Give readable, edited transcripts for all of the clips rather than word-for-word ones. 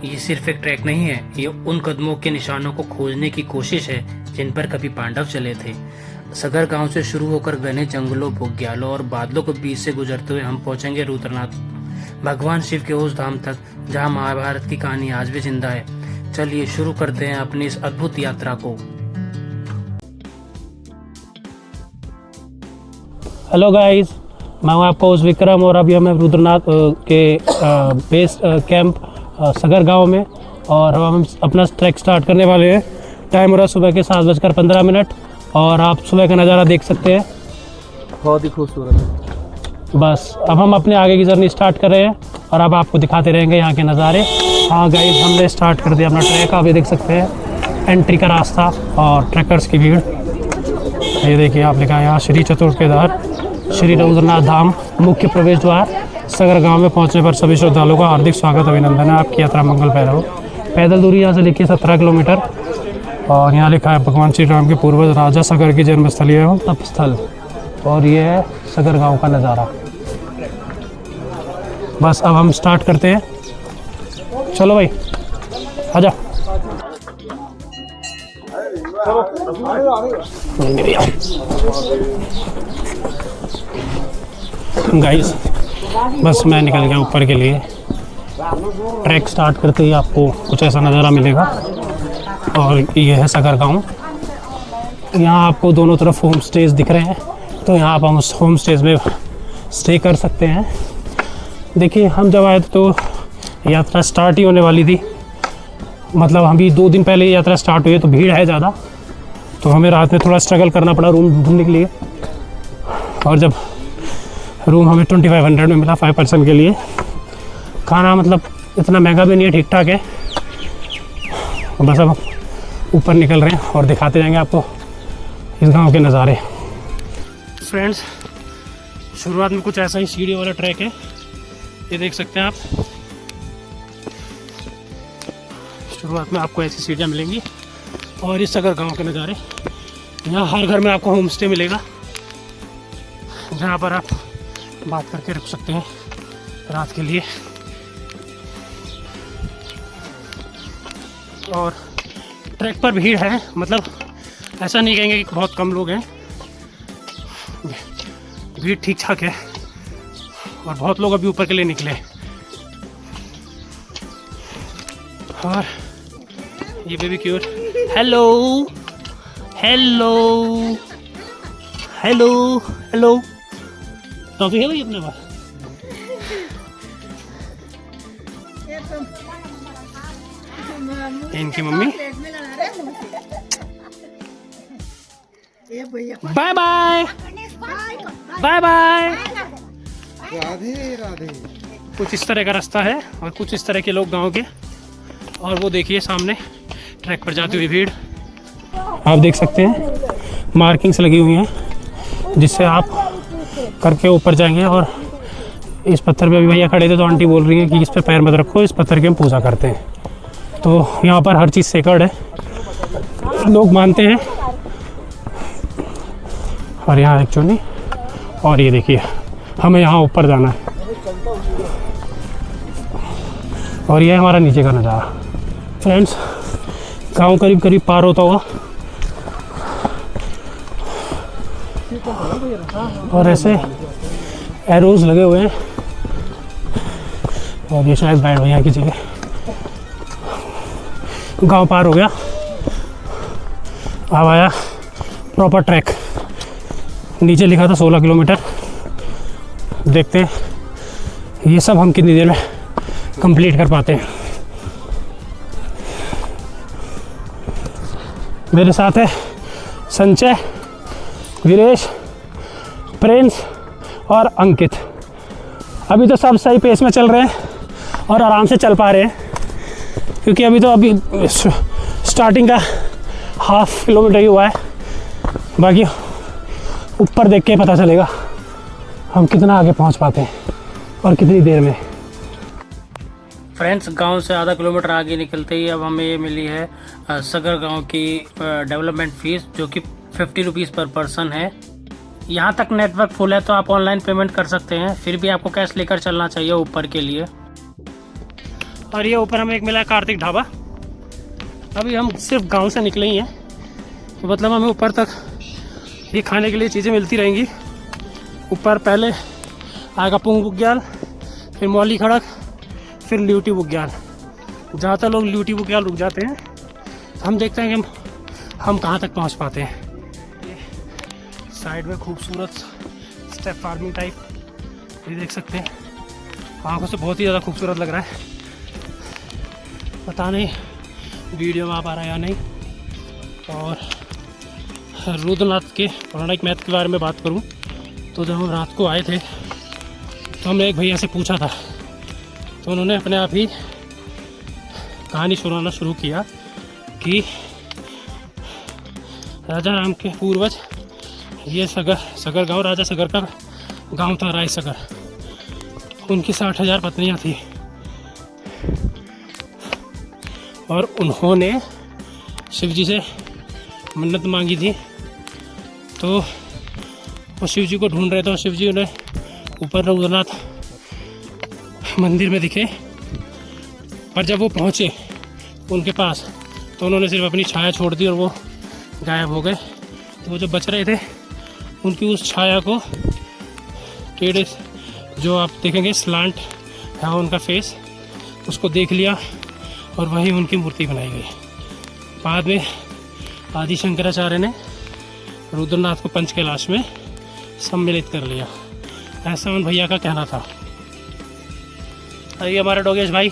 ये सिर्फ एक ट्रैक नहीं है, ये उन कदमों के निशानों को खोजने की कोशिश है जिन पर कभी पांडव चले थे। सगर गांव से शुरू होकर घने जंगलों, बुग्यालों और बादलों के बीच से गुजरते हुए हम पहुंचेंगे रुद्रनाथ, भगवान शिव के उस धाम तक जहां महाभारत की कहानी आज भी जिंदा है। चलिए शुरू करते हैं अपनी इस अद्भुत यात्रा को। हेलो गाइस, मैं हूं आपका उस विक्रम और अभी हमें रुद्रनाथ के बेस कैंप सगर गांव में और हम अपना ट्रैक स्टार्ट करने वाले हैं। टाइम हो रहा है सुबह के 7:15 और आप सुबह का नज़ारा देख सकते हैं, बहुत ही खूबसूरत है। बस अब हम अपने आगे की जर्नी स्टार्ट कर रहे हैं और अब आपको दिखाते रहेंगे यहाँ के नज़ारे। हाँ गाइस, हमने स्टार्ट कर दिया अपना ट्रैक। आप ये देख सकते हैं एंट्री का रास्ता और ट्रैकर्स की भीड़। ये देखिए, आप लिखा है यहाँ श्री चतुर्केदार श्री रुद्रनाथ धाम मुख्य प्रवेश द्वार। सगर गांव में पहुंचने पर सभी श्रद्धालुओं का हार्दिक स्वागत, अभिनंदन है। आपकी यात्रा मंगल पैदा हो। पैदल दूरी यहाँ से लिखी है 17 किलोमीटर और यहाँ लिखा है भगवान श्री राम के पूर्वज राजा सगर की जन्मस्थली एवं तपस्थल। और ये है सगर गांव का नज़ारा। बस अब हम स्टार्ट करते हैं। चलो भाई, आजा। गाइस, बस मैं निकल गया ऊपर के लिए। ट्रैक स्टार्ट करते ही आपको कुछ ऐसा नज़ारा मिलेगा और ये है सगर गांव। यहाँ आपको दोनों तरफ होम स्टेज दिख रहे हैं, तो यहाँ आप उस होम स्टेज में स्टे कर सकते हैं। देखिए, हम जब आए तो यात्रा स्टार्ट ही होने वाली थी, मतलब अभी 2 दिन पहले यात्रा स्टार्ट हुई है, तो भीड़ है ज़्यादा, तो हमें रात में थोड़ा स्ट्रगल करना पड़ा रूम ढूंढने के लिए। और जब रूम हमें 2500 में मिला 5 पर्सन के लिए। खाना मतलब इतना महंगा भी नहीं है, ठीक ठाक है। बस अब ऊपर निकल रहे हैं और दिखाते जाएंगे आपको इस गांव के नज़ारे। फ्रेंड्स, शुरुआत में कुछ ऐसा ही सीढ़ी वाला ट्रैक है, ये देख सकते हैं आप। शुरुआत में आपको ऐसी सीढ़ियाँ मिलेंगी और इस सगर गांव के नज़ारे। यहाँ हर घर में आपको होम स्टे मिलेगा, जहाँ पर आप बात करके रुक सकते हैं रात के लिए। और ट्रैक पर भीड़ है, मतलब ऐसा नहीं कहेंगे कि बहुत कम लोग हैं, भीड़ ठीक ठाक है और बहुत लोग अभी ऊपर के लिए निकले। और ये baby cute, hello hello hello hello. Toffee है भाई अपने पास? इनकी mummy bye bye bye bye. Radhe Radhe. कुछ इस तरह का रास्ता है और कुछ इस तरह के लोग गांव के। और वो देखिए सामने ट्रैक पर जाती हुई भीड़, आप देख सकते हैं मार्किंग्स लगी हुई हैं जिससे आप करके ऊपर जाएंगे। और इस पत्थर पे अभी भैया खड़े थे तो आंटी बोल रही है कि इस पे पैर मत रखो, इस पत्थर की हम पूजा करते हैं। तो यहाँ पर हर चीज़ सेक्रेड है, लोग मानते हैं। और यहाँ एक चुन्नी, और ये देखिए हमें यहाँ ऊपर जाना है और ये हमारा नीचे का नज़ारा। फ्रेंड्स, गांव करीब करीब पार होता हुआ और ऐसे एरोज लगे हुए हैं और ये शायद बैठ भैया की जगह। गांव पार हो गया, अब आया प्रॉपर ट्रैक। नीचे लिखा था 16 किलोमीटर। देखते हैं ये सब हम कितनी देर में कंप्लीट कर पाते हैं। मेरे साथ है संचय, वीरेश, प्रिंस और अंकित। अभी तो सब सही पेस में चल रहे हैं और आराम से चल पा रहे हैं, क्योंकि अभी स्टार्टिंग का 1/2 किलोमीटर ही हुआ है। बाकी ऊपर देख के पता चलेगा हम कितना आगे पहुंच पाते हैं और कितनी देर में। फ्रेंड्स, गांव से आधा किलोमीटर आगे निकलते ही अब हमें ये मिली है सगर गांव की डेवलपमेंट फीस, जो कि 50 रुपीज़ पर पर्सन है। यहाँ तक नेटवर्क फुल है तो आप ऑनलाइन पेमेंट कर सकते हैं, फिर भी आपको कैश लेकर चलना चाहिए ऊपर के लिए। और ये ऊपर हमें एक मिला है कार्तिक ढाबा। अभी हम सिर्फ गांव से निकले ही हैं, तो मतलब हमें ऊपर तक ये खाने के लिए चीज़ें मिलती रहेंगी। ऊपर पहले आएगा पुंग बुग्याल, फिर मौली खड़क, फिर ल्यूटी बुग्याल। ज़्यादातर लोग ल्यूटी बुग्याल रुक जाते हैं। हम देखते हैं कि हम कहाँ तक पहुँच पाते हैं। साइड में खूबसूरत स्टेप फार्मिंग टाइप ये देख सकते हैं, आँखों से बहुत ही ज़्यादा खूबसूरत लग रहा है। पता नहीं वीडियो में आ पा रहा है या नहीं। और रुद्रनाथ के पौराणिक महत्व के बारे में बात करूं तो जब हम रात को आए थे तो हमने एक भैया से पूछा था, तो उन्होंने अपने आप ही कहानी सुनाना शुरू किया कि राजा राम के पूर्वज ये सगर गांव, राजा सगर का गांव था, राय सगर। उनकी 60,000 पत्नियां थी और उन्होंने शिव जी से मन्नत मांगी थी। तो वो शिव जी को ढूंढ रहे थे और शिव जी उन्हें ऊपर रुद्रनाथ मंदिर में दिखे। पर जब वो पहुँचे उनके पास तो उन्होंने सिर्फ अपनी छाया छोड़ दी और वो गायब हो गए। तो वो जो बच रहे थे उनकी उस छाया को टेढ़े, जो आप देखेंगे स्लांट है उनका फेस, उसको देख लिया और वही उनकी मूर्ति बनाई गई। बाद में आदि शंकराचार्य ने रुद्रनाथ को पंच कैलाश में सम्मिलित कर लिया, ऐसा उन भैया का कहना था। ये हमारे डोगेश भाई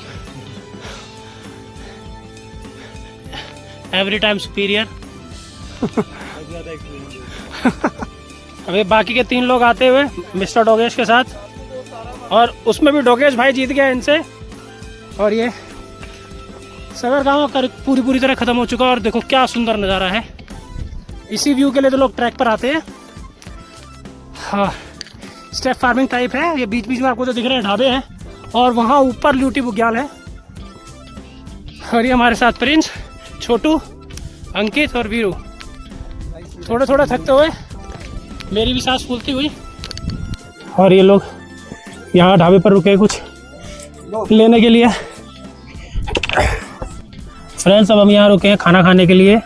एवरी टाइम सुपीरियर। अभी बाकी के 3 लोग आते हुए मिस्टर डोगेश के साथ, और उसमें भी डोगेश भाई जीत गया इनसे। और ये सगर गाँव पूरी तरह ख़त्म हो चुका है और देखो क्या सुंदर नज़ारा है। इसी व्यू के लिए तो लोग ट्रैक पर आते हैं। हाँ, स्टेप फार्मिंग टाइप है। ये बीच बीच में आपको जो दिख रहे हैं ढाबे हैं, और वहाँ ऊपर ल्यूटी बुग्याल है। और ये हमारे साथ प्रिंस, छोटू, अंकित और वीरू। थोड़े थोड़े थकते हुए मेरी भी सांस फूलती हुई। और ये लोग यहाँ ढाबे पर रुके कुछ लेने के लिए। फ्रेंड्स, अब हम यहाँ रुके हैं खाना खाने के लिए।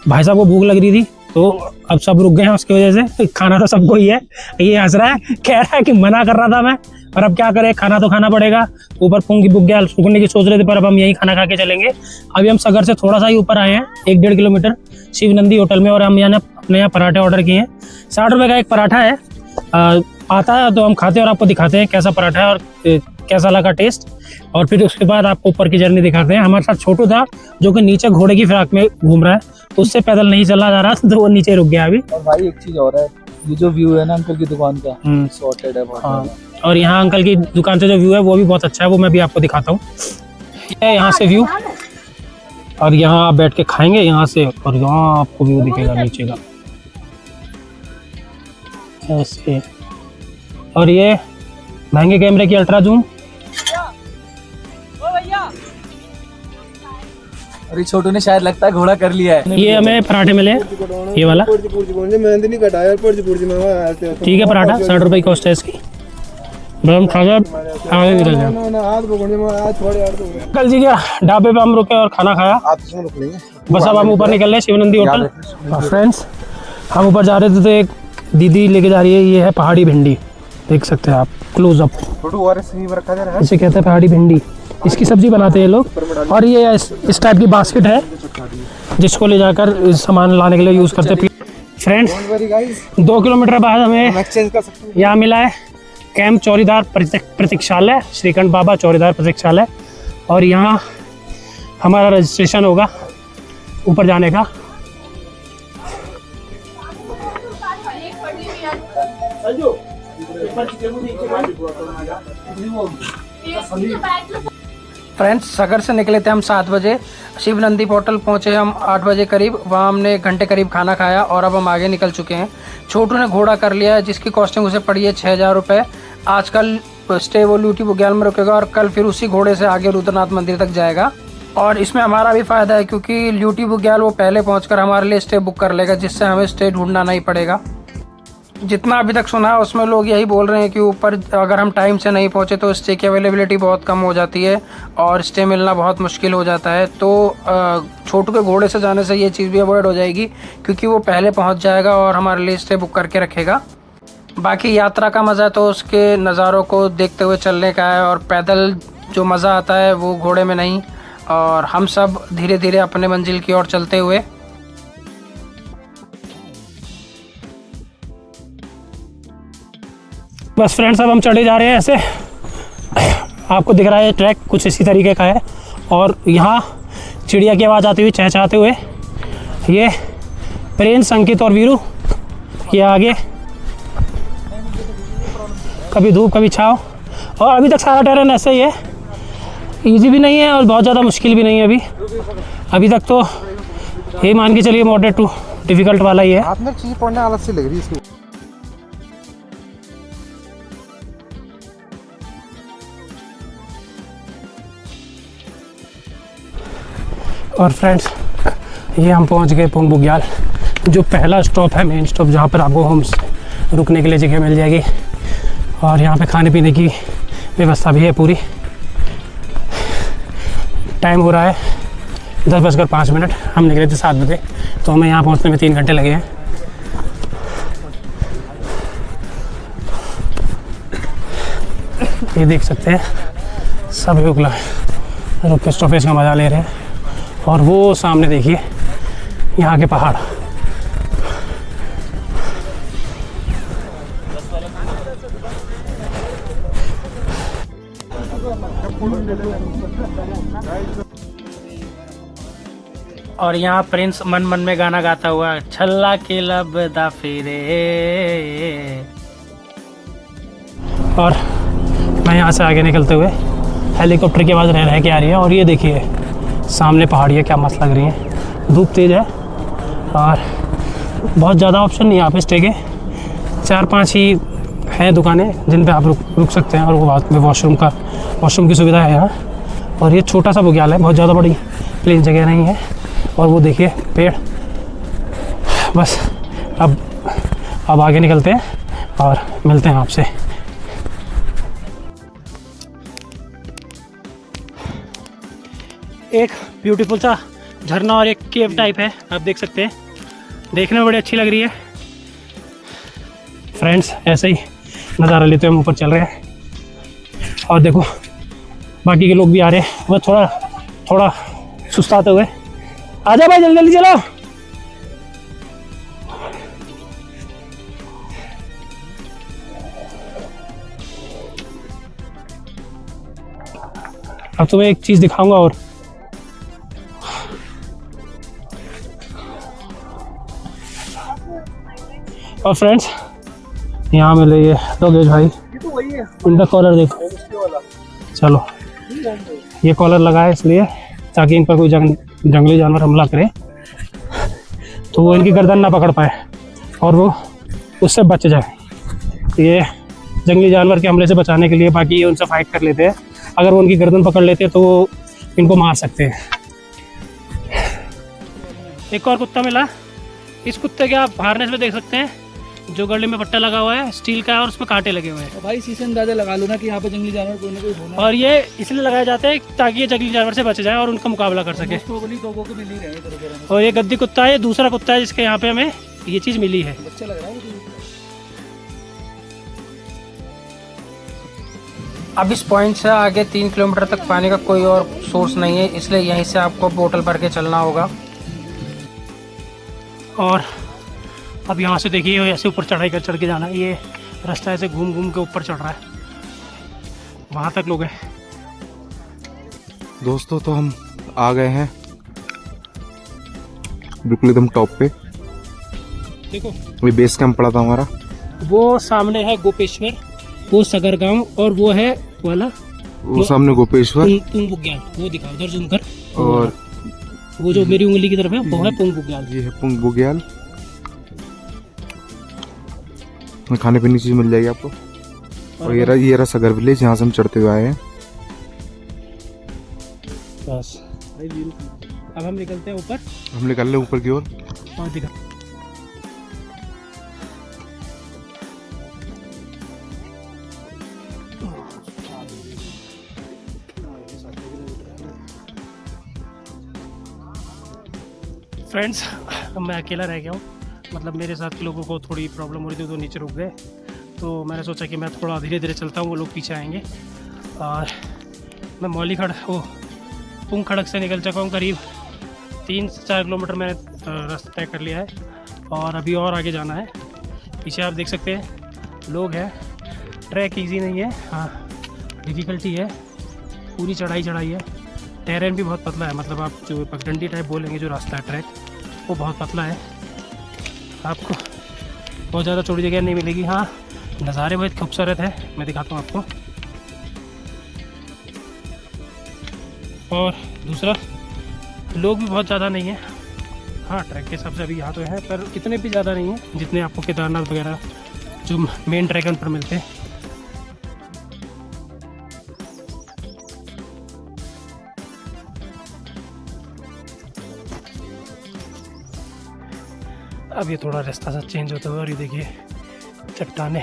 भाई साहब को भूख लग रही थी तो अब सब रुक गए हैं उसकी वजह से। खाना तो सबको ही है। ये हंस रहा है, कह रहा है कि मना कर रहा था मैं, पर अब क्या करें, खाना तो खाना पड़ेगा। ऊपर पुंगी बुग्याल रुकने की सोच रहे थे, पर अब हम यहीं खाना खा के चलेंगे। अभी हम सगर से थोड़ा सा ही ऊपर आए हैं, 1-1.5 किलोमीटर, शिव नंदी होटल में। और हम यहाँ अपने यहाँ पराठे ऑर्डर किए हैं। 60 रुपये का एक पराठा है। आता है तो हम खाते हैं और आपको दिखाते हैं कैसा पराठा है और कैसा लगा टेस्ट। और फिर उसके बाद आपको ऊपर की जर्नी दिखाते हैं। हमारे साथ छोटू था जो कि नीचे घोड़े की फिराक में घूम रहा है, तो उससे पैदल नहीं चला जा रहा तो वो नीचे रुक गया अभी। और भाई एक चीज और है, ये जो व्यू है ना अंकल की दुकान का, सॉर्टेड है बहुत। हाँ, और यहाँ अंकल की दुकान से जो व्यू है वो भी बहुत अच्छा है, वो मैं भी आपको दिखाता हूँ। ये यहाँ से व्यू, और यहाँ आप बैठ के खाएंगे यहाँ से, और यहाँ आपको व्यू दिखेगा नीचे का ऐसे। और ये महंगे कैमरे की अल्ट्रा जूम। अरे छोटू ने शायद लगता है घोड़ा कर लिया है। ये हमें पराठे मिले, ये वाला ठीक है पराठा, 60 रुपये कॉस्ट है इसकी। कल जी क्या ढाबे पे हम रुके और खाना खाया, बस अब हम ऊपर निकल रहे शिवनंदी होटल। फ्रेंड्स, हम ऊपर जा रहे थे तो एक दीदी लेके जा रही है, ये है पहाड़ी भिंडी, देख सकते हैं आप क्लोज अप। इसे कहते हैं पहाड़ी भिंडी, इसकी सब्जी बनाते हैं लोग। और ये इस टाइप की बास्केट है जिसको ले जाकर सामान लाने के लिए यूज़ करते हैं। फ्रेंड्स, 2 किलोमीटर बाद हमें यहाँ मिला है कैंप चौरीदार प्रतीक्षालय, श्रीकंठ बाबा चौरीदार प्रतीक्षालय। और यहाँ हमारा रजिस्ट्रेशन होगा ऊपर जाने का। फ्रेंड्स, सगर से निकले थे हम 7 बजे, शिव नंदी पोर्टल पहुंचे हम 8 बजे करीब। वहां हमने 1 घंटे करीब खाना खाया और अब हम आगे निकल चुके हैं। छोटू ने घोड़ा कर लिया है जिसकी कॉस्टिंग उसे पड़ी है 6,000 रुपये। आजकल स्टे वो ल्यूटी बुग्याल में रुकेगा और कल फिर उसी घोड़े से आगे रुद्रनाथ मंदिर तक जाएगा। और इसमें हमारा भी फ़ायदा है क्योंकि ल्यूटी बुग्याल वो पहले पहुँच कर हमारे लिए स्टे बुक कर लेगा, जिससे हमें स्टे ढूंढना नहीं पड़ेगा। जितना अभी तक सुना है उसमें लोग यही बोल रहे हैं कि ऊपर अगर हम टाइम से नहीं पहुंचे तो स्टे की अवेलेबिलिटी बहुत कम हो जाती है और स्टे मिलना बहुत मुश्किल हो जाता है। तो छोटू के घोड़े से जाने से ये चीज़ भी अवॉइड हो जाएगी क्योंकि वो पहले पहुंच जाएगा और हमारे लिए स्टे बुक करके रखेगा। बाकी यात्रा का मज़ा तो उसके नज़ारों को देखते हुए चलने का है और पैदल जो मज़ा आता है वो घोड़े में नहीं। और हम सब धीरे धीरे अपने मंजिल की ओर चलते हुए बस फ्रेंड्स, अब हम चढ़े जा रहे हैं। ऐसे आपको दिख रहा है ट्रैक कुछ इसी तरीके का है और यहाँ चिड़िया की आवाज़ आती हुई चहचहाते हुए ये प्रिंस, अंकित और वीरू ये आगे, कभी धूप कभी छाँव। और अभी तक सारा टेरेन ऐसा ही है, इजी भी नहीं है और बहुत ज़्यादा मुश्किल भी नहीं है। अभी तक तो ये मान के चलिए मॉडरेट टू डिफ़िकल्ट वाला ही है। हाथ में चीज़ पड़ने अलग से लग रही है इसको। और फ्रेंड्स, ये हम पहुंच गए पुंग बुग्याल, जो पहला स्टॉप है, मेन स्टॉप, जहाँ पर आपको होम्स रुकने के लिए जगह मिल जाएगी और यहाँ पे खाने पीने की व्यवस्था भी है पूरी। टाइम हो रहा है 10:05। हम निकले थे 7 बजे, तो हमें यहाँ पहुँचने में 3 घंटे लगे हैं। ये देख सकते हैं सब लोग रुक के स्टॉपेज का मज़ा ले रहे हैं। और वो सामने देखिए यहाँ के पहाड़। और यहाँ प्रिंस मन मन में गाना गाता हुआ छल्ला के लब दा फेरे। और मैं यहाँ से आगे निकलते हुए हेलीकॉप्टर की आवाज़ रह के आ रही है। और ये देखिए सामने पहाड़ियाँ क्या मस्त लग रही हैं। धूप तेज़ है और बहुत ज़्यादा ऑप्शन नहीं है यहाँ पे स्टे के, 4-5 ही हैं दुकानें जिन पे आप रुक सकते हैं। और वो वॉशरूम की सुविधा है यहाँ। और ये छोटा सा बुग्याल है, बहुत ज़्यादा बड़ी प्लेन जगह नहीं है। और वो देखिए पेड़। बस अब आगे निकलते हैं और मिलते हैं आपसे। एक ब्यूटीफुल सा झरना और एक केव टाइप है, आप देख सकते हैं, देखने में बड़ी अच्छी लग रही है। फ्रेंड्स, ऐसे ही नज़ारा लेते हुए हम ऊपर चल रहे हैं। और देखो बाकी के लोग भी आ रहे हैं, वो थोड़ा सुस्ताते हुए। आजा भाई, जल्दी जल्दी चलो। अब तुम्हें एक चीज़ दिखाऊंगा। और फ्रेंड्स, यहाँ मिले ये डॉगेज भाई, इनका कॉलर देखो। चलो, ये कॉलर लगा है इसलिए ताकि इन पर कोई जंगली जानवर हमला करे तो वो इनकी गर्दन ना पकड़ पाए और वो उससे बच जाए। ये जंगली जानवर के हमले से बचाने के लिए, बाकी ये उनसे फाइट कर लेते हैं। अगर वो उनकी गर्दन पकड़ लेते हैं तो वो इनको मार सकते हैं। एक और कुत्ता मिला। इस कुत्ते के आप हार्नेस में देख सकते हैं, जो गले में पट्टा लगा हुआ है स्टील का है और उसमें कांटे लगे हुए हैं। तो भाई इसी से अंदाजा लगा लो ना कि यहाँ पे जंगली जानवर कोई ना कोई होना। और ये इसलिए लगाए जाते हैं ताकि ये जंगली जानवर से बच जाए और उनका मुकाबला कर सके। लोगों को मिल ही रहे हैं। और ये गद्दी कुत्ता है, ये दूसरा कुत्ता है जिसके यहाँ पे हमें ये चीज़ मिली है। अच्छा लग रहा है। अब इस पॉइंट से आगे 3 किलोमीटर तक पानी का कोई और सोर्स नहीं है, इसलिए यहीं से आपको बोतल भर के चलना होगा। और अब यहाँ से देखिए ऐसे ऊपर चढ़ के जाना है। ये रास्ता ऐसे घूम घूम के ऊपर चढ़ रहा है, वहाँ तक लोग हैं। दोस्तों, तो हम आ गए हैं बिल्कुल एकदम टॉप पे। देखो ये बेस कैंप पड़ा था हमारा। वो सामने है गोपेश्वर, वो सगर गांव, और वो है वाला वो सामने गोपेश्वर पुंग बुग्याल। वो दिखाओ उधर जूम कर। और वो जो मेरी उंगली की तरफ है वो है पुंग बुग्याल। ये है पुंग बुग्याल। खाने पीने की चीज मिल जाएगी आपको। और ये रहा सगर विलेज, यहाँ से हम चढ़ते हुए आए हैं। बस अब हम निकलते हैं ऊपर। हम निकल रहे ऊपर की ओर। और दिखा फ्रेंड्स, अब मैं अकेला रह गया हूँ, मतलब मेरे साथ के लोगों को थोड़ी प्रॉब्लम हो रही थी तो नीचे रुक गए। तो मैंने सोचा कि मैं थोड़ा धीरे धीरे चलता हूँ, वो लोग पीछे आएंगे। और मैं मौली खड़क पुंग खड़क से निकल चुका हूँ। करीब 3 से 4 किलोमीटर मैंने रास्ता तय कर लिया है और अभी और आगे जाना है। पीछे आप देख सकते हैं लोग हैं। ट्रैक इजी नहीं है, हाँ डिफ़िकल्टी है, पूरी चढ़ाई है। टेरेन भी बहुत पतला है, मतलब आप जो पगडंडी टाइप बोलेंगे जो रास्ता है ट्रैक, वो बहुत पतला है। आपको बहुत ज़्यादा चौड़ी जगह नहीं मिलेगी। हाँ नज़ारे बहुत खूबसूरत है, मैं दिखाता हूँ आपको। और दूसरा, लोग भी बहुत ज़्यादा नहीं है। हाँ ट्रैक के हिसाब से अभी यहाँ तो है, पर इतने भी ज़्यादा नहीं है जितने आपको केदारनाथ वगैरह जो मेन ट्रैक पर मिलते हैं। अब ये थोड़ा रास्ता सा चेंज होता है और ये देखिए चट्टाने,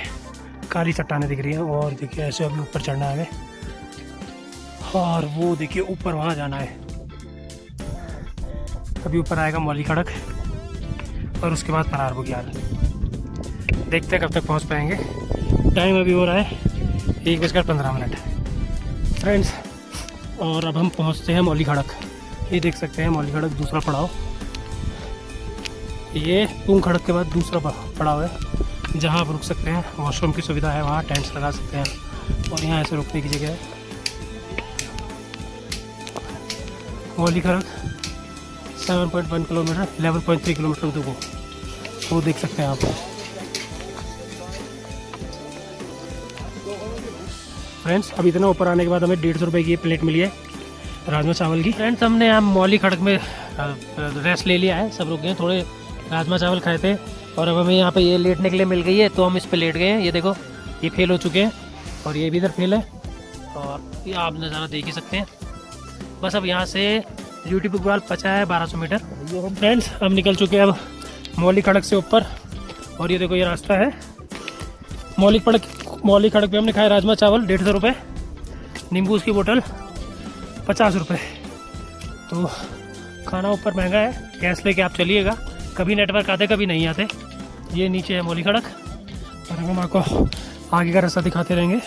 काली चट्टाने दिख रही हैं। और देखिए ऐसे अभी ऊपर चढ़ना है हमें, और वो देखिए ऊपर वहाँ जाना है। अभी ऊपर आएगा मौली खड़क और उसके बाद परार बुग्याल। देखते हैं कब तक पहुँच पाएंगे। टाइम अभी हो रहा है 1:15 फ्रेंड्स, और अब हम पहुँचते हैं मौली खड़क। ये देख सकते हैं मौली खड़क दूसरा पड़ाव। ये पुंग खड़क के बाद दूसरा पड़ाव है जहाँ आप रुक सकते हैं। वॉशरूम की सुविधा है, वहाँ टेंट्स लगा सकते हैं और यहाँ ऐसे रुकने की जगह है। मौली खड़क 7.1 किलोमीटर, 11.3 किलोमीटर दूर वो देख सकते हैं आप। फ्रेंड्स, अभी इतना ऊपर आने के बाद हमें 150 रुपये की प्लेट मिली है राजमा चावल की। फ्रेंड्स, हमने यहाँ मौली खड़क में रेस्ट ले लिया है, सब रुक गए, थोड़े राजमा चावल खाए थे और अब हमें यहाँ पे ये लेटने के लिए मिल गई है, तो हम इस पे लेट गए हैं। ये देखो, ये फेल हो चुके हैं और ये भी इधर फेल है, और ये आप नज़ारा देख ही सकते हैं। बस अब यहाँ से यूटी बुग्याल बचा है 1200 मीटर। फ्रेंड्स, हम निकल चुके हैं अब मौली खड़क से ऊपर, और ये देखो ये रास्ता है मौली खड़क पे हमने खाए राजमा चावल 150 रुपये, नींबू की बोतल 50 रुपये। तो खाना ऊपर महंगा है, गैस लेके आप चलिएगा, कभी नेटवर्क आते कभी नहीं आते। ये नीचे है मौली खड़क और हम आपको आगे का रास्ता दिखाते रहेंगे।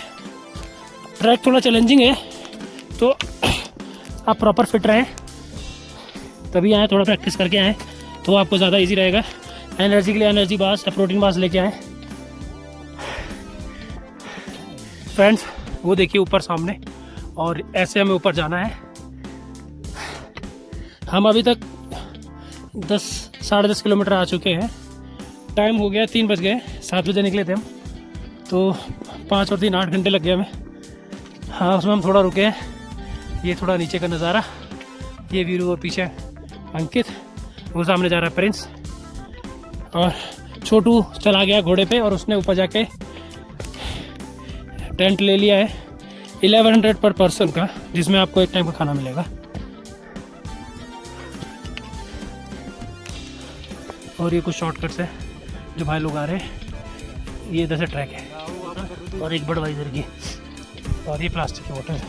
ट्रैक थोड़ा चैलेंजिंग है, तो आप प्रॉपर फिट रहें, तभी आएँ, थोड़ा प्रैक्टिस करके आएँ तो आपको ज़्यादा इजी रहेगा। एनर्जी के लिए एनर्जी बार्स या प्रोटीन बार्स लेके आएँ। फ्रेंड्स, वो देखिए ऊपर सामने, और ऐसे हमें ऊपर जाना है। हम अभी तक 10-10.5 किलोमीटर आ चुके हैं। टाइम हो गया 3 बज गए, 7 बजे निकले थे हम, तो 5 और 3 8 घंटे लग गए हमें। हाँ उसमें हम थोड़ा रुके हैं। ये थोड़ा नीचे का नज़ारा, ये वीरू और पीछे अंकित, वो सामने जा रहा है प्रिंस, और छोटू चला गया घोड़े पे और उसने ऊपर जाके टेंट ले लिया है 1100 पर पर्सन का, जिसमें आपको एक टाइम का खाना मिलेगा। और ये कुछ शॉर्टकट्स है जो भाई लोग आ रहे हैं। ये इधर से ट्रैक है और एक बडवाइजर की, और ये प्लास्टिक की बोतल।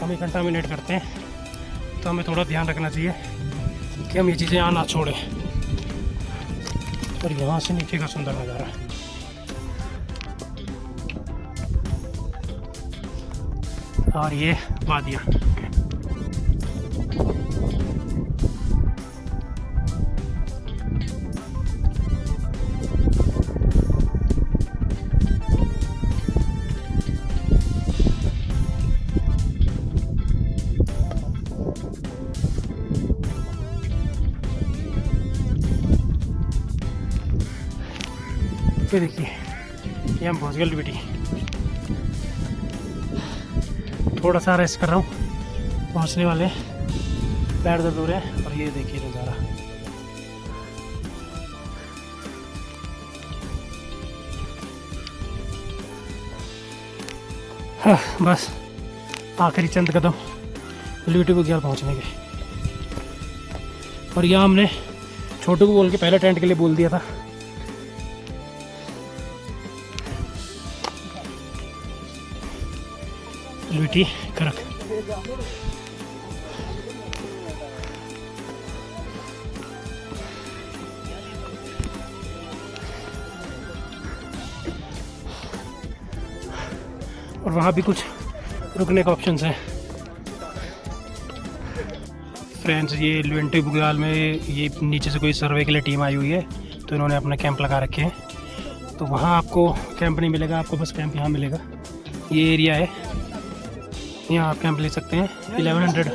हम ये कंटामिनेट करते हैं, तो हमें थोड़ा ध्यान रखना चाहिए कि हम ये चीज़ें यहाँ ना छोड़ें। और यहाँ से नीचे का सुंदर नज़ारा, और ये वादियाँ। ये देखिए, ये हम पहुँच गए बेटी। थोड़ा सा रेस्ट कर रहा हूँ, पहुँचने वाले हैं, पैर दर्द हो रहे हैं। और ये देखिए नज़ारा, हाँ बस आखिरी चंद कदम यूटी बुग्याल पहुँचने के। और यहाँ हमने छोटू को बोल के पहले टेंट के लिए बोल दिया था। यूटी खड़क वहाँ भी कुछ रुकने का ऑप्शन है। फ्रेंड्स, ये ल्वेंटे बुग्याल में ये नीचे से कोई सर्वे के लिए टीम आई हुई है, तो इन्होंने अपना कैंप लगा रखे हैं। तो वहाँ आपको कैंप नहीं मिलेगा, आपको बस कैंप यहाँ मिलेगा। ये एरिया है, यहाँ आप कैंप ले सकते हैं। 1100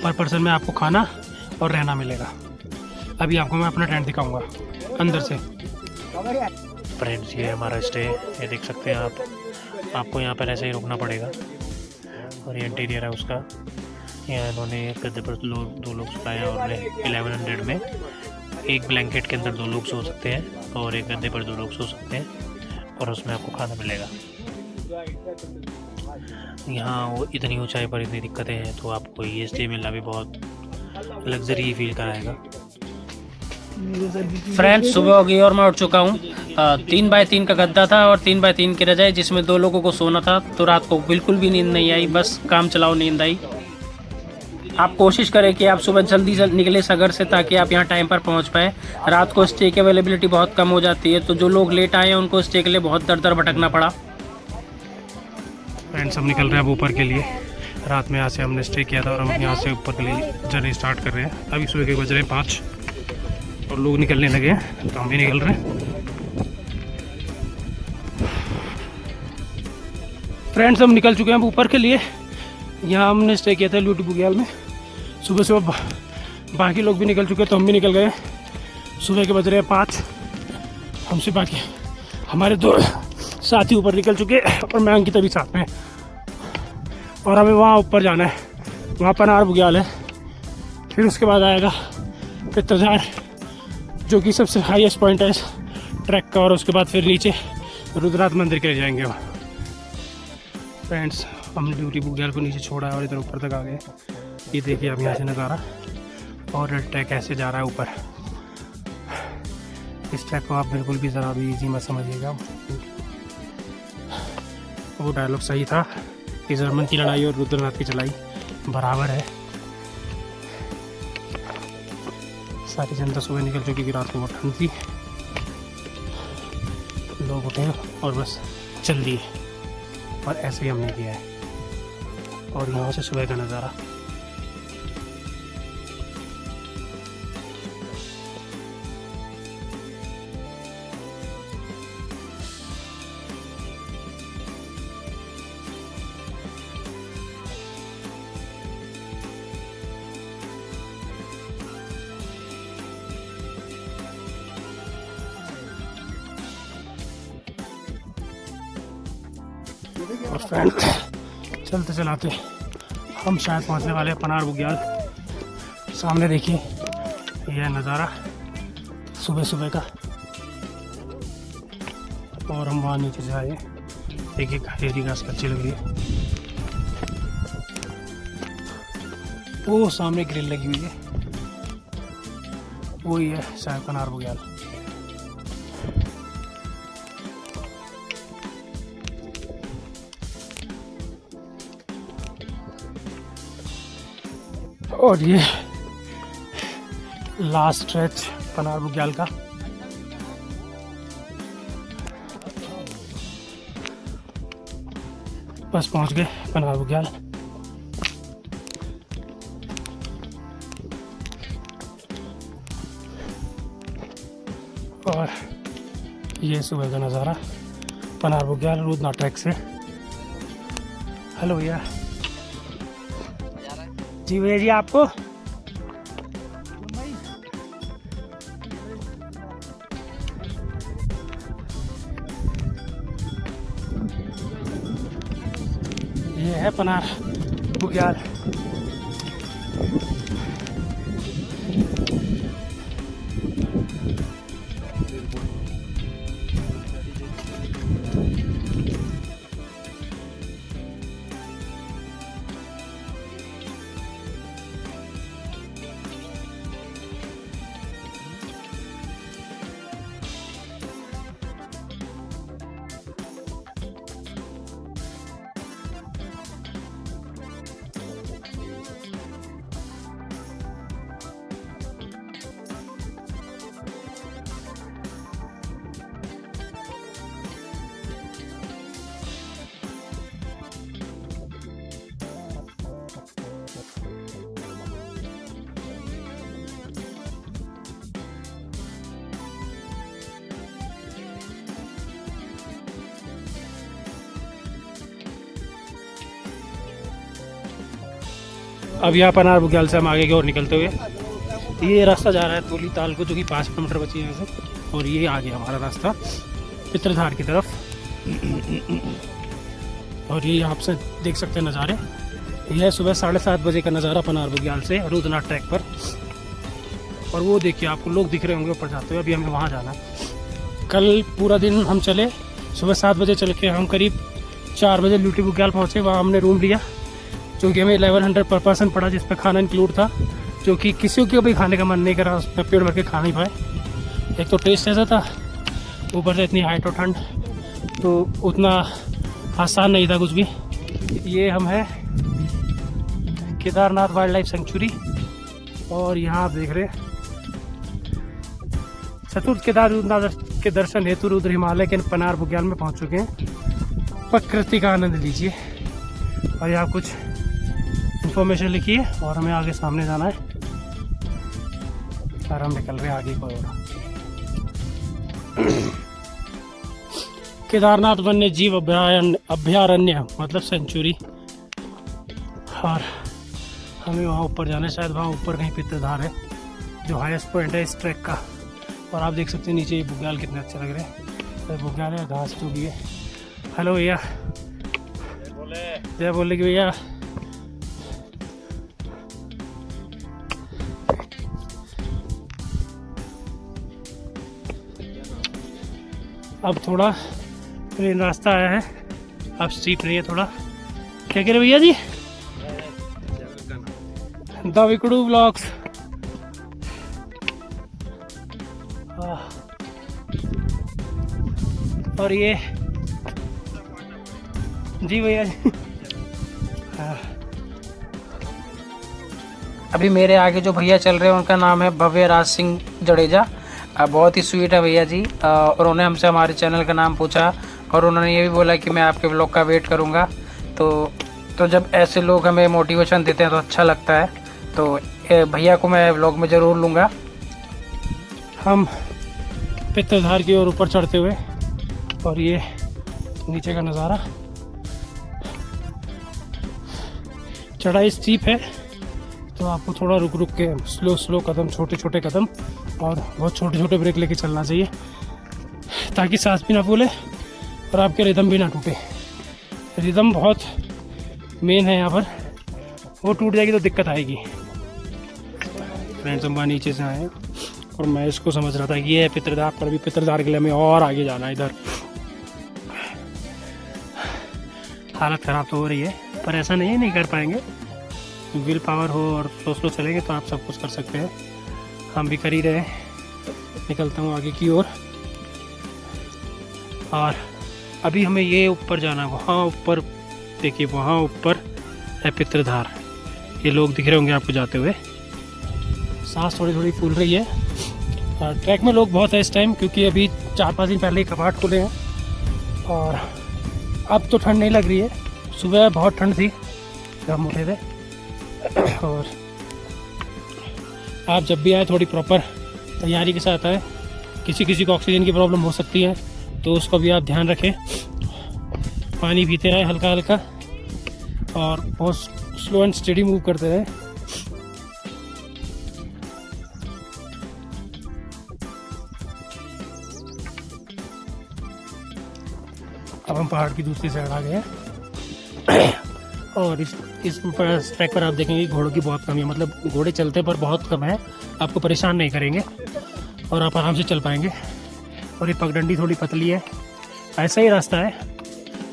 पर पर्सन में आपको खाना और रहना मिलेगा। अभी आपको मैं अपना टेंट दिखाऊंगा अंदर से। फ्रेंड्स, ये हमारा स्टे, ये देख सकते हैं आप। आपको यहाँ पर ऐसे ही रुकना पड़ेगा। और ये इंटीरियर है उसका। यहाँ इन्होंने एक गद्दे पर दो लोग सुलाए और 1100 में एक ब्लैंकेट के अंदर 2 लोग सो सकते हैं और एक गद्दे पर 2 लोग सो सकते हैं, और उसमें आपको खाना मिलेगा। यहाँ वो इतनी ऊंचाई पर इतनी दिक्कतें हैं, तो आपको ये स्टे मिलना भी बहुत लग्जरी फील कराएगा। फ्रेंड्स, सुबह हो गई और मैं उठ चुका हूँ। 3x3 का गद्दा था और 3x3 की रजाई, जिसमें 2 लोगों को सोना था। तो रात को बिल्कुल भी नींद नहीं आई, बस काम चलाओ नींद आई। आप कोशिश करें कि आप सुबह जल्दी निकले सगर से, ताकि आप यहाँ टाइम पर पहुँच पाए। रात को स्टे की अवेलेबिलिटी बहुत कम हो जाती है, तो जो लोग लेट आए हैं उनको स्टे के लिए बहुत दर भटकना पड़ा। फ्रेंड्स, हम निकल रहे हैं अब ऊपर के लिए। रात में यहाँ से हमने स्टे किया था और हम यहाँ से ऊपर के लिए जर्नी स्टार्ट कर रहे हैं। अभी सुबह के बज रहे हैं 5 और लोग निकलने लगे हैं, तो हम भी निकल रहे हैं। फ्रेंड्स, हम निकल चुके हैं अब ऊपर के लिए। यहाँ हमने स्टे किया था ल्वेंटे बुग्याल में। सुबह सुबह बाकी लोग भी निकल चुके, तो हम भी निकल गए। सुबह के बज रहे हैं 5। हमसे बाकी हमारे 2 साथी ऊपर निकल चुके और मैं अंकिता भी साथ में। और हमें वहाँ ऊपर जाना है, वहाँ पनार बुग्याल है। फिर उसके बाद आएगा पित्तजार, जो कि सबसे हाईएस्ट पॉइंट है इस ट्रैक का। और उसके बाद फिर नीचे रुद्रनाथ मंदिर के लिए जाएंगे वहाँ। फ्रेंड्स, हम ल्वेंटे बुग्याल को नीचे छोड़ा है और इधर ऊपर तक आ गए। ये देखिए अब यहाँ से नज़ारा, और ट्रैक ऐसे जा रहा है ऊपर। इस ट्रैक को आप बिल्कुल भी ज़रा भी ईजी मत समझिएगा। वो डायलॉग सही था कि जर्मन की लड़ाई और रुद्रनाथ की चढ़ाई बराबर है। सारी जनता सुबह निकल चुकी कि रात को बहुत ठंड थी। लोग उठे और बस चल दिए, और ऐसे ही हमने किया है। और यहाँ से सुबह का नज़ारा। और फ्रेंड, चलते चलाते हम शायद पहुंचने वाले हैं पनार बुग्याल। सामने देखिए, यह नज़ारा सुबह सुबह का। और हम वहाँ नीचे से आए, देखिए हरी घास अच्छी लग रही है। वो सामने ग्रिल लगी हुई है, वही है शायद पनार बुग्याल। और ये लास्ट स्ट्रेच पनार बुग्याल का। बस पहुंच गए पनार बुग्याल। और ये सुबह का नज़ारा पनार बुग्याल रुद्रनाथ ट्रैक से। हेलो भैया। जी भैया जी, आपको ये है पनार बुग्याल। अब यहाँ पनार बुग्याल से हम आगे की ओर निकलते हुए ये रास्ता जा रहा है तोली ताल को, जो कि 5 किलोमीटर बची है यहाँ से। और ये आ गया हमारा रास्ता पित्रधार की तरफ। और ये आप से देख सकते हैं नज़ारे। यह सुबह 7:30 बजे का नज़ारा पनार बुग्याल से रुद्रनाथ ट्रैक पर। और वो देखिए आपको लोग दिख रहे होंगे ऊपर जाते हुए। अभी हमें वहाँ जाना है। कल पूरा दिन हम चले, सुबह 7 बजे चल के हम करीब 4 बजे ल्यूटी बुग्याल पहुँचे। वहाँ हमने रूम लिया जो कि हमें 1100 पर पर्सन पड़ा, जिस पर खाना इंक्लूड था, जो कि किसी को भी खाने का मन नहीं करा, उस पर पेड़ भर के खा नहीं पाए। एक तो टेस्ट ऐसा था, ऊपर से इतनी हाइट और ठंड, तो उतना आसान नहीं था कुछ भी। ये हम है केदारनाथ वाइल्ड लाइफ सेंचुरी। और यहाँ आप देख रहे हैं चतुर्थ केदारनाथ के दर्शन हेतु रुद्र हिमालय के पनार बुग्याल में पहुँच चुके हैं। प्रकृति का आनंद लीजिए। और यहाँ कुछ इन्फॉर्मेशन लिखी है और हमें आगे सामने जाना है। और हम निकल रहे हैं आगे की ओर। केदारनाथ वन्य जीव अभयारण्य मतलब सेंचुरी। और हमें वहाँ ऊपर जाना है, शायद वहाँ ऊपर कहीं पित्रधार है जो हाईएस्ट पॉइंट है इस ट्रैक का। और आप देख सकते हैं नीचे ये बुग्याल कितने अच्छे लग रहे हैं। तो बुग्याल है, घास जो भी है। हेलो भैया, जय बोले कि भैया अब थोड़ा प्लेन रास्ता आया है, अब स्ट्रीट नहीं है थोड़ा। क्या कह रहे भैया जी? The विकडू blocks. और ये जी भैया जी। अभी मेरे आगे जो भैया चल रहे हैं उनका नाम है भव्य राज सिंह जडेजा। बहुत ही स्वीट है भैया जी। और उन्होंने हमसे हमारे चैनल का नाम पूछा और उन्होंने ये भी बोला कि मैं आपके व्लॉग का वेट करूँगा। तो जब ऐसे लोग हमें मोटिवेशन देते हैं तो अच्छा लगता है। तो भैया को मैं व्लॉग में ज़रूर लूँगा। हम पित्रधार की ओर ऊपर चढ़ते हुए, और ये नीचे का नज़ारा। चढ़ाई स्टीप है तो आपको थोड़ा रुक रुक के स्लो कदम, छोटे छोटे कदम और बहुत छोटे छोटे ब्रेक लेके चलना चाहिए, ताकि सांस भी ना फूले और आपके रिदम भी ना टूटे। रिदम बहुत मेन है यहाँ पर, वो टूट जाएगी तो दिक्कत आएगी। फ्रेंड्स, हम वहाँ नीचे से आए और मैं इसको समझ रहा था कि ये है पित्रधार, पर अभी पित्रधार के लिए हमें और आगे जाना है। इधर हालत ख़राब तो हो रही है, पर ऐसा नहीं है नहीं कर पाएंगे। विल पावर हो और स्लो चलेंगे तो आप सब कुछ कर सकते हैं। हम भी कर ही रहे हैं। निकलता हूँ आगे की ओर। और अभी हमें ये ऊपर जाना है, वहाँ ऊपर देखिए, वहाँ ऊपर है पित्रधार। ये लोग दिख रहे होंगे आपको जाते हुए। सांस थोड़ी थोड़ी फूल रही है। और ट्रैक में लोग बहुत है इस टाइम, क्योंकि अभी 4-5 दिन पहले ही कपाट खुले हैं। और अब तो ठंड नहीं लग रही है, सुबह बहुत ठंड थी जब हम उठे थे। और आप जब भी आए थोड़ी प्रॉपर तैयारी के साथ आए। किसी को ऑक्सीजन की प्रॉब्लम हो सकती है तो उसको भी आप ध्यान रखें। पानी पीते रहें हल्का हल्का और बहुत स्लो एंड स्टेडी मूव करते रहें। अब हम पहाड़ की दूसरी साइड आ गए हैं। और इस ट्रैक पर आप देखेंगे घोड़ों की बहुत कमी है, मतलब घोड़े चलते पर बहुत कम है, आपको परेशान नहीं करेंगे और आप आराम से चल पाएंगे। और ये पगडंडी थोड़ी पतली है, ऐसा ही रास्ता है,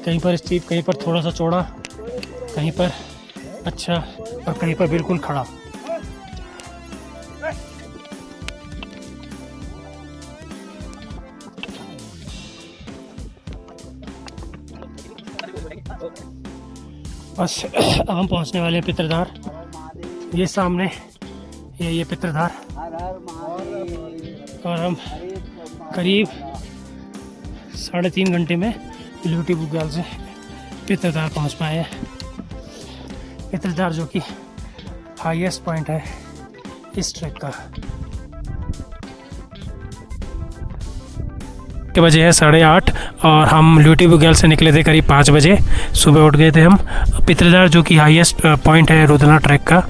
कहीं पर स्टीप, कहीं पर थोड़ा सा चौड़ा, कहीं पर अच्छा और कहीं पर बिल्कुल खड़ा। बस अब हम पहुंचने वाले हैं पित्रधार। ये सामने ये पित्रधार। और हम करीब 3.5 घंटे में ल्यूटी बुग्याल से पित्रधार पहुंच पाए हैं। पित्रधार जो कि हाईएस्ट पॉइंट है इस ट्रैक का। के बजे है 8:30 और हम ल्यूटी बुग्याल से निकले थे करीब 5 बजे। सुबह उठ गए थे हम। पितरदार जो कि हाईएस्ट पॉइंट है रुदना ट्रैक का,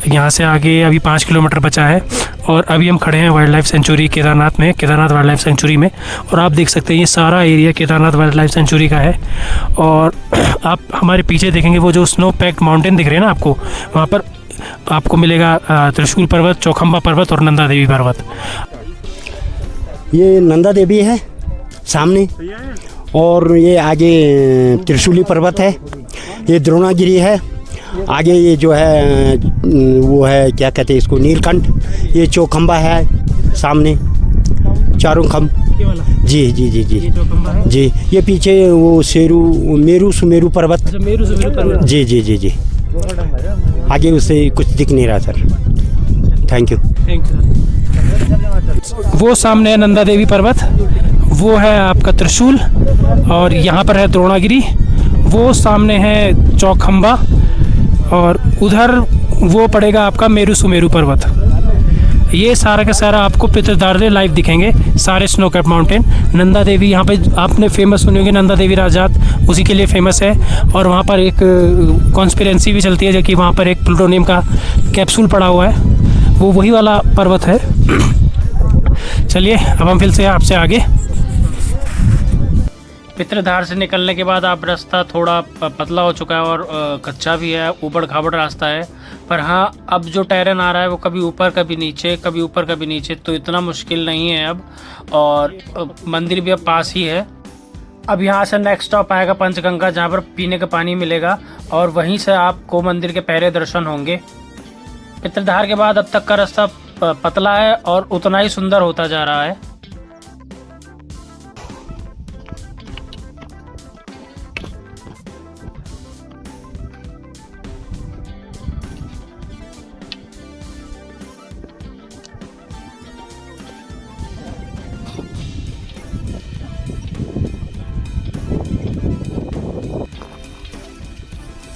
यहाँ से आगे अभी 5 किलोमीटर बचा है और अभी हम खड़े हैं वाइल्ड लाइफ सेंचुरी केदारनाथ में, केदारनाथ वाइल्ड लाइफ सेंचुरी में। और आप देख सकते हैं ये सारा area Kedarnath wild life sanctuary का है। और आप हमारे पीछे देखेंगे वो जो स्नो पैक्ड माउंटेन दिख रहे हैं ना आपको, वहाँ पर आपको मिलेगा त्रिशूल पर्वत, चौखंबा पर्वत और नंदा देवी पर्वत। ये नंदा देवी है सामने और ये आगे त्रिशूली पर्वत है, ये द्रोणागिरी है, आगे ये जो है वो है क्या कहते हैं इसको, नीलकंठ, ये चौखंबा है सामने, चारों खंभ। जी जी जी जी जी, ये पीछे वो मेरू सुमेरु पर्वत। जी जी जी जी, आगे उससे कुछ दिख नहीं रहा सर। Thank you. वो सामने है नंदा देवी पर्वत, वो है आपका त्रिशूल और यहाँ पर है द्रोणागिरी, वो सामने है चौखंबा और उधर वो पड़ेगा आपका मेरू सुमेरु पर्वत। ये सारा का सारा आपको पितरदार से लाइव दिखेंगे, सारे snow cap mountain. Nanda Devi यहाँ पे आपने फेमस सुनी होगी, नंदा देवी राजात उसी के लिए फेमस है। और वहाँ पर एक कॉन्स्पिरेंसी भी चलती है जो कि वहाँ पर एक प्लूटोनियम का कैप्सूल पड़ा हुआ है, वो वही वाला पर्वत है। चलिए अब हम फिर से आपसे आगे। पितरधार से निकलने के बाद आप रास्ता थोड़ा पतला हो चुका है और कच्चा भी है, ऊबड़ खाबड़ रास्ता है। पर हाँ, अब जो टेरेन आ रहा है वो कभी ऊपर कभी नीचे, कभी ऊपर कभी नीचे, तो इतना मुश्किल नहीं है अब। और मंदिर भी अब पास ही है। अब यहाँ से नेक्स्ट स्टॉप आएगा पंचगंगा, जहाँ पर पीने का पानी मिलेगा और वहीं से आपको मंदिर के पहले दर्शन होंगे। पितरधार के बाद अब तक का रास्ता पतला है और उतना ही सुंदर होता जा रहा है।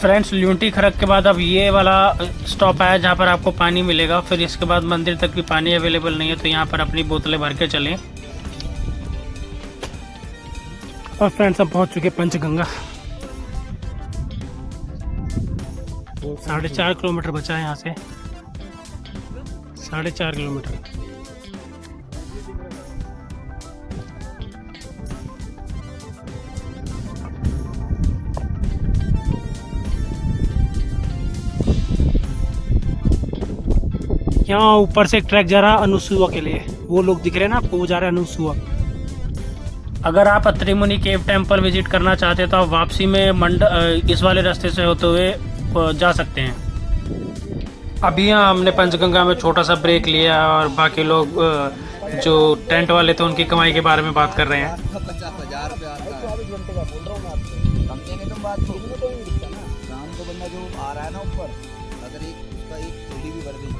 फ्रेंड्स, ल्यूटी खरक के बाद अब ये वाला स्टॉप आया जहाँ पर आपको पानी मिलेगा। फिर इसके बाद मंदिर तक भी पानी अवेलेबल नहीं है, तो यहाँ पर अपनी बोतलें भर के चलें। और फ्रेंड्स, अब पहुँच चुके पंचगंगा। 4.5 किलोमीटर बचा है यहाँ से, 4.5 किलोमीटर। यहाँ ऊपर से एक ट्रैक जा रहा है अनुसुआ के लिए, वो लोग दिख रहे हैं ना आपको, वो जा रहे हैं अनुसुआ। अगर आप अत्रि मुनि केव टेम्पल विजिट करना चाहते हैं तो आप वापसी में इस वाले रास्ते से होते हुए जा सकते हैं। अभी यहाँ हमने पंचगंगा में छोटा सा ब्रेक लिया और बाकी लोग जो टेंट वाले थे उनकी कमाई के बारे में बात कर रहे हैं। 50,000 रुपया शाम को बंदा जो आ रहा है ना ऊपर, अगर उसका एक थैली भी भर दी।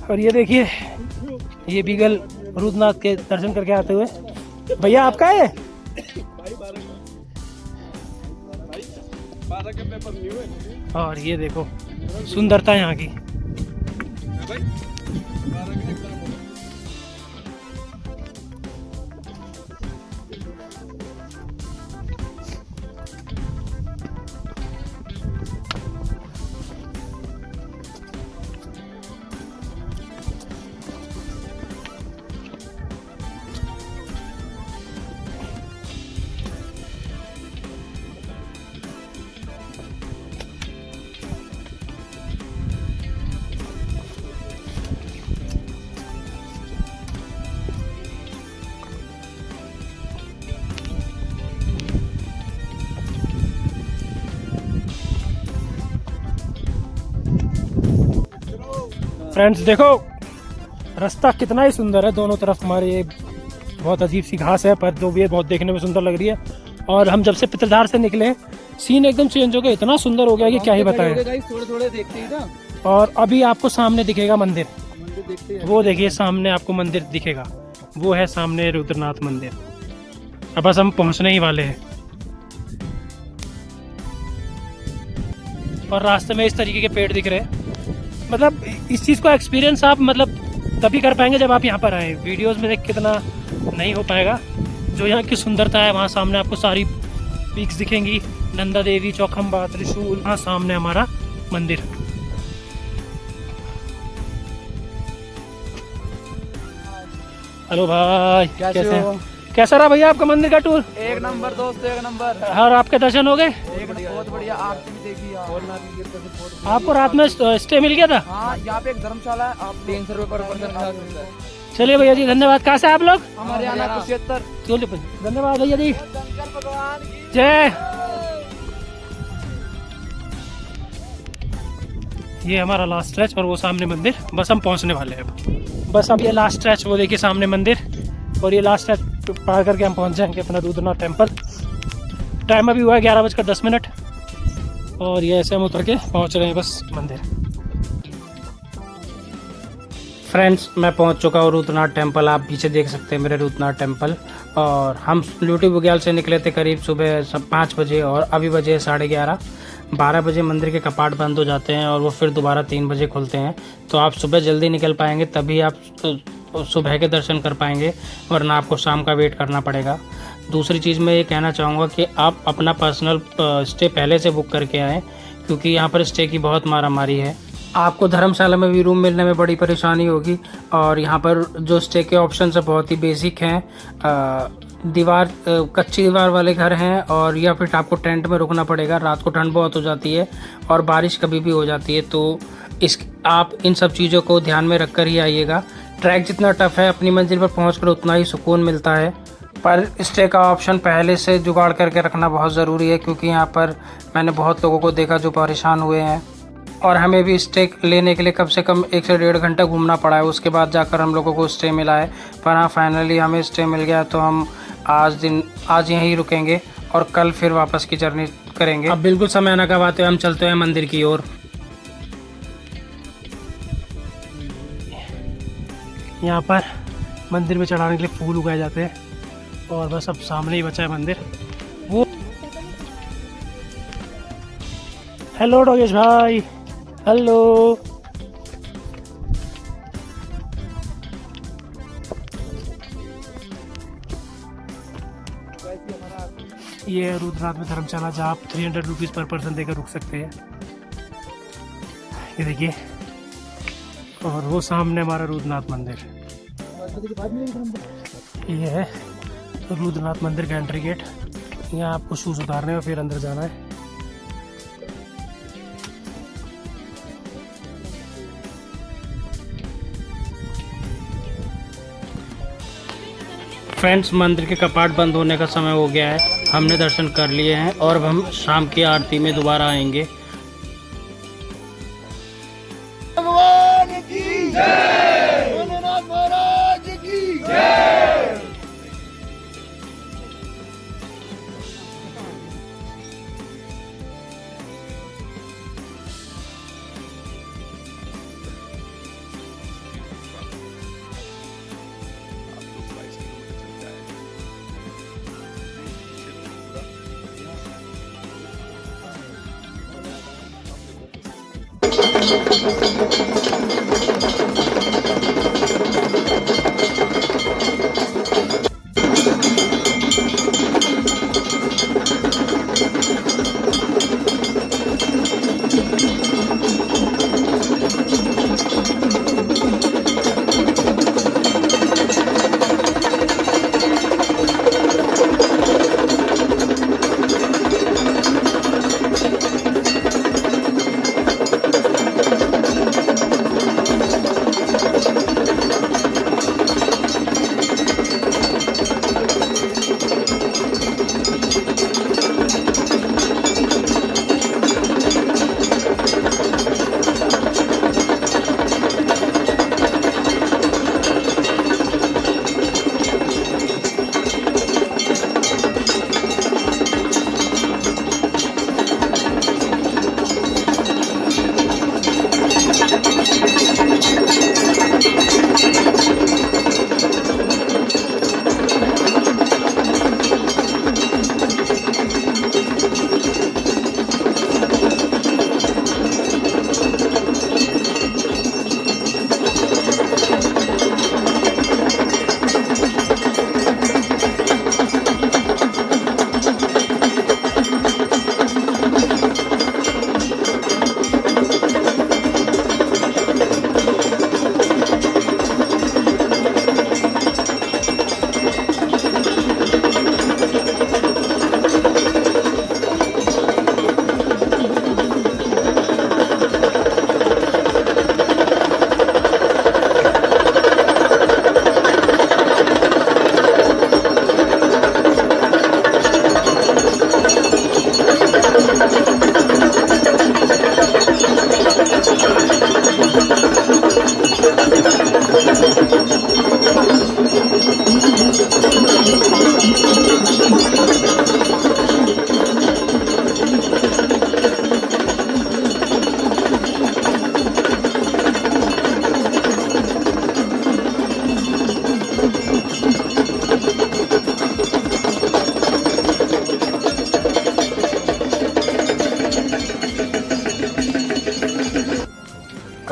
और ये देखिए, ये बीगल रुद्रनाथ के दर्शन करके आते हुए। भैया आपका है? और ये देखो सुंदरता यहाँ की। फ्रेंड्स देखो, रास्ता कितना ही सुंदर है। दोनों तरफ हमारे ये बहुत अजीब सी घास है, पर जो भी है बहुत देखने में सुंदर लग रही है। और हम जब से पितरधार से निकले, सीन एकदम चेंज हो गया, इतना सुंदर हो गया कि क्या ही बताएं। थोड़े थोड़े देखते ही ना और अभी आपको सामने दिखेगा मंदिर, वो देखिए सामने आपको मंदिर दिखेगा, वो है सामने रुद्रनाथ मंदिर। अब बस हम पहुंचने ही वाले हैं। और रास्ते में इस तरीके के पेड़ दिख रहे हैं। मतलब इस चीज़ को एक्सपीरियंस आप मतलब तभी कर पाएंगे जब आप यहाँ पर आए। वीडियोस में देख कितना नहीं हो पाएगा। जो यहाँ की सुंदरता है, वहाँ सामने आपको सारी पीक्स दिखेंगी, नंदा देवी, चौखंबा, त्रिशूल, वहाँ सामने हमारा मंदिर। हेलो भाई, कैसे हैं? कैसा रहा भैया आपका मंदिर का टूर? एक नंबर दोस्त, एक नंबर। और आपके दर्शन हो गए? एक बहुत बढ़िया, आरती भी देखी यार। आपको रात में स्टे मिल गया था? हाँ, यहाँ पे एक धर्मशाला है, आप 300 रुपये पर पर्सन मिलता है। चलिए भैया जी, धन्यवाद। कहाँ से आप लोग? हमारे यहाँ कुरुक्षेत्र। चलिए धन्यवाद भैया जी, जय। ये हमारा लास्ट स्ट्रेच और वो सामने मंदिर। बस हम पहुंचने वाले हैं अब। बस अब ये लास्ट स्ट्रेच, वो देखिए सामने मंदिर, और ये लास्ट स्ट्रेच पार करके हम पहुंच जाएंगे अपना रुद्रनाथ टेम्पल। टाइम अभी हुआ है 11:10, और ये ऐसे हम उतर के पहुंच रहे हैं बस मंदिर। फ्रेंड्स, मैं पहुंच चुका हूँ रुद्रनाथ टेम्पल। आप पीछे देख सकते हैं मेरे रुद्रनाथ टेम्पल। और हम ल्यूटी बुग्याल से निकले थे करीब सुबह 5 बजे, और अभी बजे 11:30। 12 बजे मंदिर के कपाट बंद हो जाते हैं और वो फिर दोबारा 3 बजे खुलते हैं। तो आप सुबह जल्दी निकल पाएंगे, तभी आप सुबह के दर्शन कर पाएंगे, वरना आपको शाम का वेट करना पड़ेगा। दूसरी चीज़ मैं ये कहना चाहूँगा कि आप अपना पर्सनल स्टे पहले से बुक करके आएँ, क्योंकि यहाँ पर स्टे की बहुत मारामारी है। आपको धर्मशाला में भी रूम मिलने में बड़ी परेशानी होगी। और यहाँ पर जो स्टे के ऑप्शन है बहुत ही बेसिक हैं। कच्ची दीवार वाले घर हैं, और या फिर आपको टेंट में रुकना पड़ेगा। रात को ठंड बहुत हो जाती है और बारिश कभी भी हो जाती है, तो आप इन सब चीज़ों को ध्यान में रख कर ही आइएगा। ट्रैक जितना टफ है, अपनी मंजिल पर पहुंचकर उतना ही सुकून मिलता है। पर स्टे का ऑप्शन पहले से जुगाड़ करके रखना बहुत ज़रूरी है, क्योंकि यहाँ पर मैंने बहुत लोगों को देखा जो परेशान हुए हैं। और हमें भी स्टे लेने के लिए कम से कम 1 से 1.5 घंटा घूमना पड़ा है, उसके बाद जाकर हम लोगों को स्टे मिला है। पर हाँ, फाइनली हमें स्टे मिल गया, तो हम आज यहीं रुकेंगे और कल फिर वापस की जर्नी करेंगे। अब बिल्कुल समय न गवाते हुए हम चलते हैं मंदिर की ओर। यहाँ पर मंदिर में चढ़ाने के लिए फूल उगाए जाते हैं, और बस अब सामने ही बचा है मंदिर। वो हेलो डोगेश भाई, हेलो। ये रुद्रनाथ में धर्मशाला, जहाँ आप 300 रुपीज़ पर पर्सन देकर रुक सकते हैं। ये देखिए, और वो सामने हमारा रुद्रनाथ मंदिर। ये है रुद्रनाथ मंदिर का एंट्री गेट। यहाँ आपको शूज़ उतारने और फिर अंदर जाना है। फ्रेंड्स, मंदिर के कपाट बंद होने का समय हो गया है। हमने दर्शन कर लिए हैं और अब हम शाम की आरती में दोबारा आएंगे। भगवान की जय, भोलेनाथ महाराज की जय।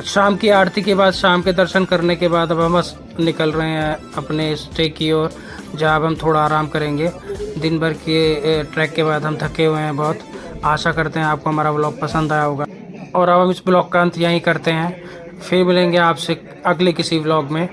शाम की आरती के बाद, शाम के दर्शन करने के बाद अब हम बस निकल रहे हैं अपने स्टे की ओर, जहाँ अब हम थोड़ा आराम करेंगे। दिन भर के ट्रैक के बाद हम थके हुए हैं बहुत। आशा करते हैं आपको हमारा व्लॉग पसंद आया होगा, और अब हम इस ब्लॉग का अंत यहीं करते हैं। फिर मिलेंगे आपसे अगले किसी व्लॉग में।